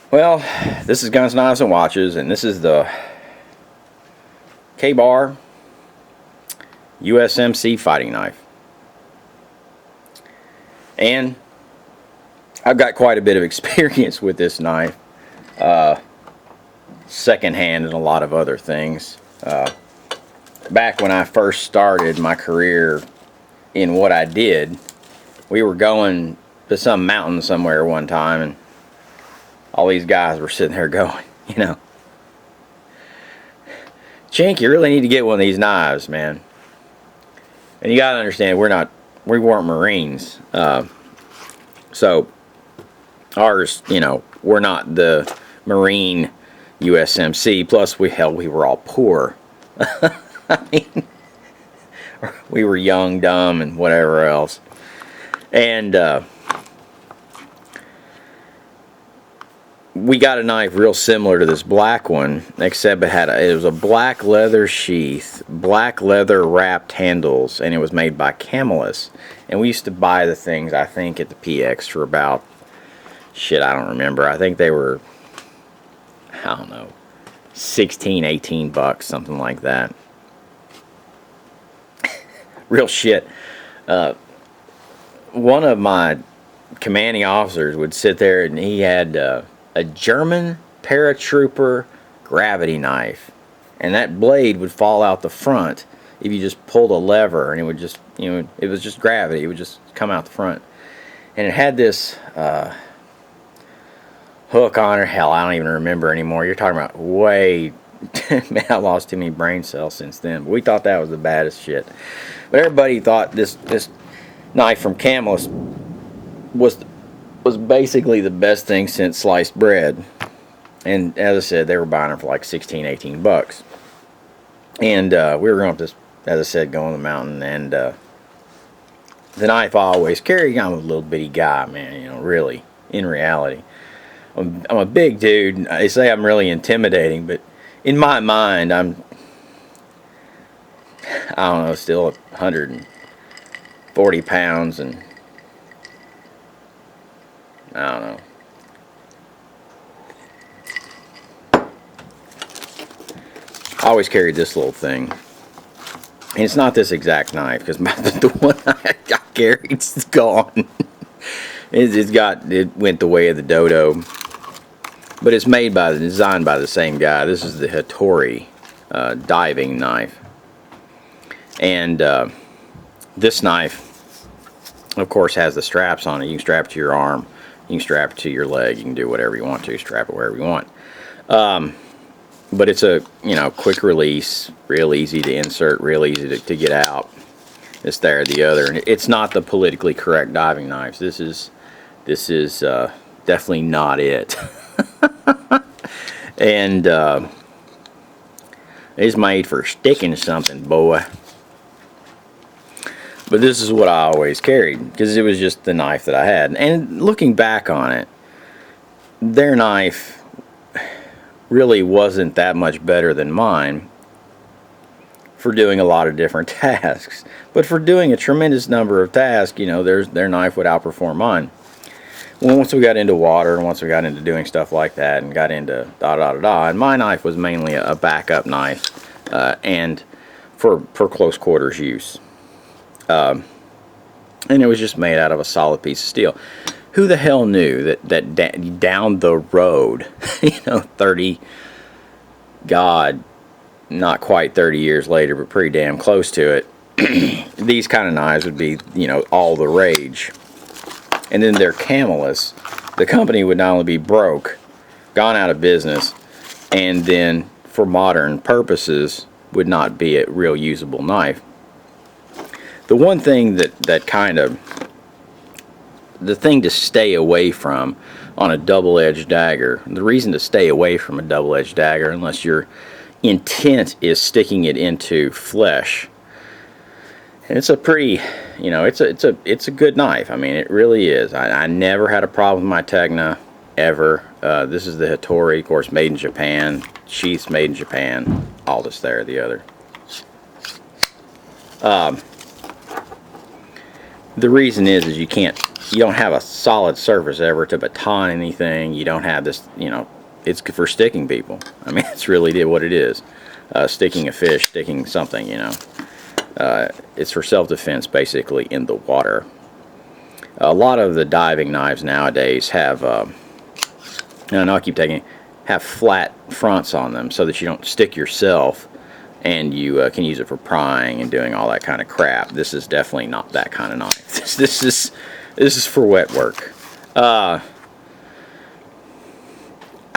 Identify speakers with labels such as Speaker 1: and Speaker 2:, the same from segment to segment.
Speaker 1: Well, this is Guns, Knives, and Watches, and this is the K-Bar USMC Fighting Knife. And I've got quite a bit of experience with this knife, secondhand and a lot of other things. Back when I first started my career in what I did, we were going to some mountain somewhere one time, and all these guys were sitting there going, Chink, you really need to get one of these knives, man. And you gotta understand, we weren't Marines, so ours, we're not the Marine USMC. Plus, we were all poor. I mean, we were young, dumb, and whatever else. And we got a knife real similar to this black one, except it was a black leather sheath, black leather wrapped handles, and it was made by Camelus. And we used to buy the things, I think, at the PX for about, I don't remember. I think they were, I don't know, 16, 18 bucks, something like that. Real shit. One of my commanding officers would sit there, and he had a German paratrooper gravity knife, and that blade would fall out the front if you just pulled a lever, and it would just, it was just gravity. It would just come out the front, and it had this hook on it. Hell, I don't even remember anymore. You're talking about way man, I lost too many brain cells since then. But we thought that was the baddest shit. But everybody thought this knife from Camelus was basically the best thing since sliced bread. And as I said, they were buying them for like 16, 18 bucks. And we were going up this, as I said, going to the mountain. And the knife I always carried, I'm a little bitty guy, man, really, in reality. I'm a big dude. They say I'm really intimidating, but in my mind, I don't know, still 140 pounds, and I don't know. I always carried this little thing. And it's not this exact knife, because the one I carried is gone. It went the way of the dodo. But it's designed by the same guy. This is the Hattori diving knife. And this knife, of course, has the straps on it. You can strap it to your arm. You can strap it to your leg. You can do whatever you want to. Strap it wherever you want. But it's a, quick release. Real easy to insert. Real easy to get out. This, there, the other. And it's not the politically correct diving knives. This is definitely not it. And it's made for sticking something, boy. But this is what I always carried, because it was just the knife that I had. And looking back on it, their knife really wasn't that much better than mine for doing a lot of different tasks. But for doing a tremendous number of tasks, their knife would outperform mine. Once we got into water, and once we got into doing stuff like that, and got into and my knife was mainly a backup knife, and for close quarters use. And it was just made out of a solid piece of steel. Who the hell knew that down the road, 30, God, not quite 30 years later, but pretty damn close to it, these kind of knives would be, all the rage. And then their Camelus, the company would not only be broke, gone out of business, and then for modern purposes would not be a real usable knife. The one thing the thing to stay away from on a double-edged dagger, the reason to stay away from a double-edged dagger, unless your intent is sticking it into flesh. And it's a pretty, it's a good knife. I mean, it really is. I never had a problem with my Tegna, ever. This is the Hattori, of course, made in Japan. Sheaths made in Japan. All this, there, the other. The reason is you can't you don't have a solid surface ever to baton anything. You don't have this, you know, it's for sticking people. I mean, it's really what it is. Sticking a fish, sticking something, you know. It's for self-defense, basically, in the water. A lot of the diving knives nowadays have, no, I keep taking, have flat fronts on them so that you don't stick yourself, and you can use it for prying and doing all that kind of crap. This is definitely not that kind of knife. This is for wet work. I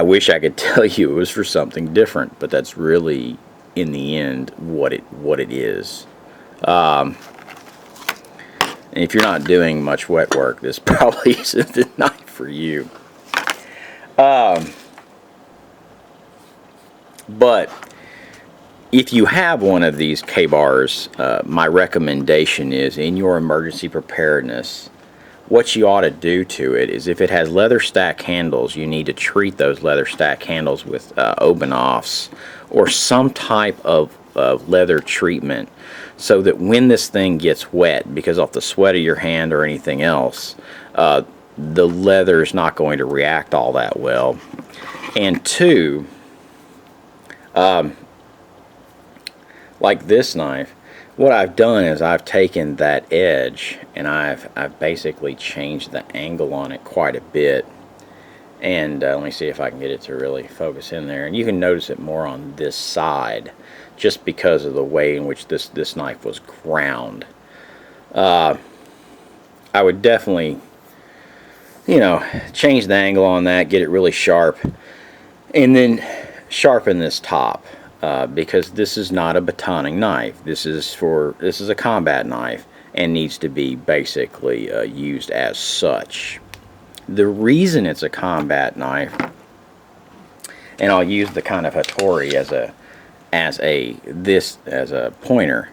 Speaker 1: wish I could tell you it was for something different, but that's really, in the end, what it is. And if you're not doing much wet work, this probably isn't the knife for you. But if you have one of these K-bars, my recommendation is, in your emergency preparedness, what you ought to do to it is, if it has leather stack handles, you need to treat those leather stack handles with open-offs or some type of leather treatment, so that when this thing gets wet, because off the sweat of your hand or anything else, the leather is not going to react all that well. And two, like this knife, what I've done is I've taken that edge and I've basically changed the angle on it quite a bit. And let me see if I can get it to really focus in there. And you can notice it more on this side, just because of the way in which this knife was ground. I would definitely, you know, change the angle on that, get it really sharp, and then sharpen this top. Because this is not a batoning knife. This is a combat knife and needs to be basically used as such. The reason it's a combat knife, and I'll use the kind of Hattori as a pointer,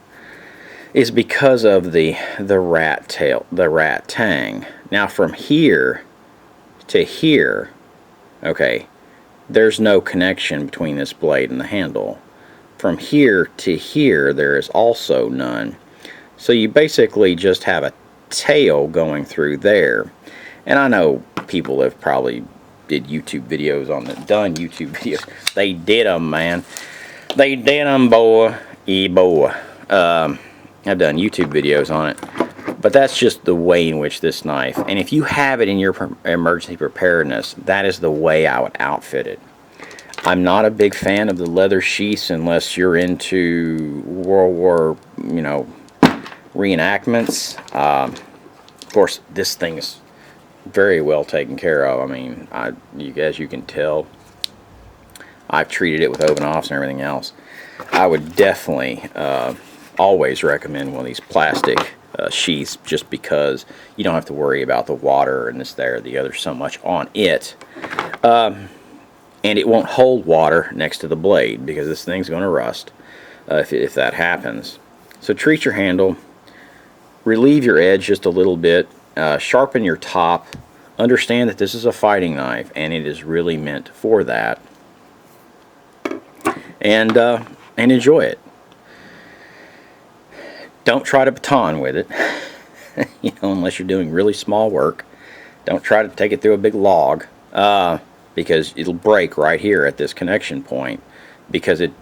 Speaker 1: is because of the rat tail, the rat tang. Now from here to here, okay, there's no connection between this blade and the handle. From here to here, there is also none. So you basically just have a tail going through there. And I know people have probably did YouTube videos on it, done YouTube videos. They did them, man. They did them, boy. Boy. I've done YouTube videos on it. But that's just the way in which this knife, and if you have it in your emergency preparedness, that is the way I would outfit it. I'm not a big fan of the leather sheaths unless you're into World War, you know, reenactments. Of course, this thing is very well taken care of. I mean, as you can tell, I've treated it with open offs and everything else. I would definitely always recommend one of these plastic sheaths, just because you don't have to worry about the water and this, there, the other so much on it. And it won't hold water next to the blade, because this thing's going to rust if that happens. So treat your handle, relieve your edge just a little bit, sharpen your top, understand that this is a fighting knife and it is really meant for that, and enjoy it. Don't try to baton with it, you know, unless you're doing really small work. Don't try to take it through a big log. Because it'll break right here at this connection point, because it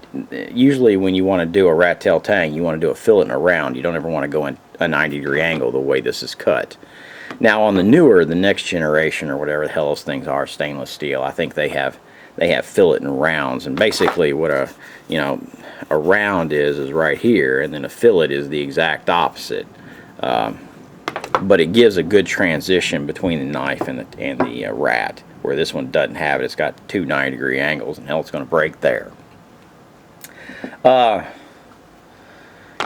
Speaker 1: usually, when you want to do a rat tail tang, you want to do a fillet and a round. You don't ever want to go in a 90-degree angle the way this is cut. Now on the newer, the next generation, or whatever the hell those things are, stainless steel, I think they have fillet and rounds, and basically what a round is right here, and then a fillet is the exact opposite. But it gives a good transition between the knife and the rat, where this one doesn't have it. It's got two 90-degree angles, and hell, it's going to break there.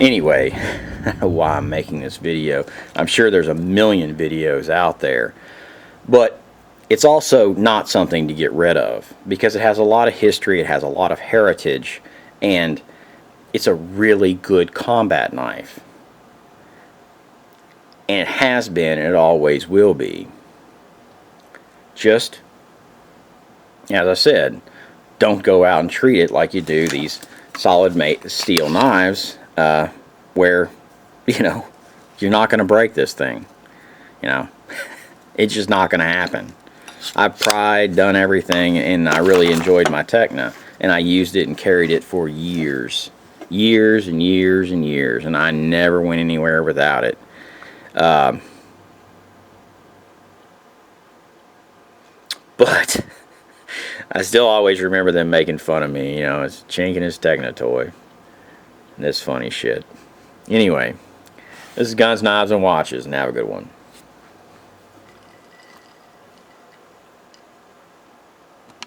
Speaker 1: Anyway, I don't know why I'm making this video. I'm sure there's a million videos out there, but it's also not something to get rid of, because it has a lot of history, it has a lot of heritage, and it's a really good combat knife. And it has been, and it always will be. Just, as I said, don't go out and treat it like you do these solid steel knives, where, you know, you're not going to break this thing, you know. It's just not going to happen. I've tried, done everything, and I really enjoyed my Tekna, and I used it and carried it for years. Years and years and years, and I never went anywhere without it. But I still always remember them making fun of me, you know, it's chinking his Tekna toy. This funny shit. Anyway, this is Guns, Knives, and Watches, and have a good one.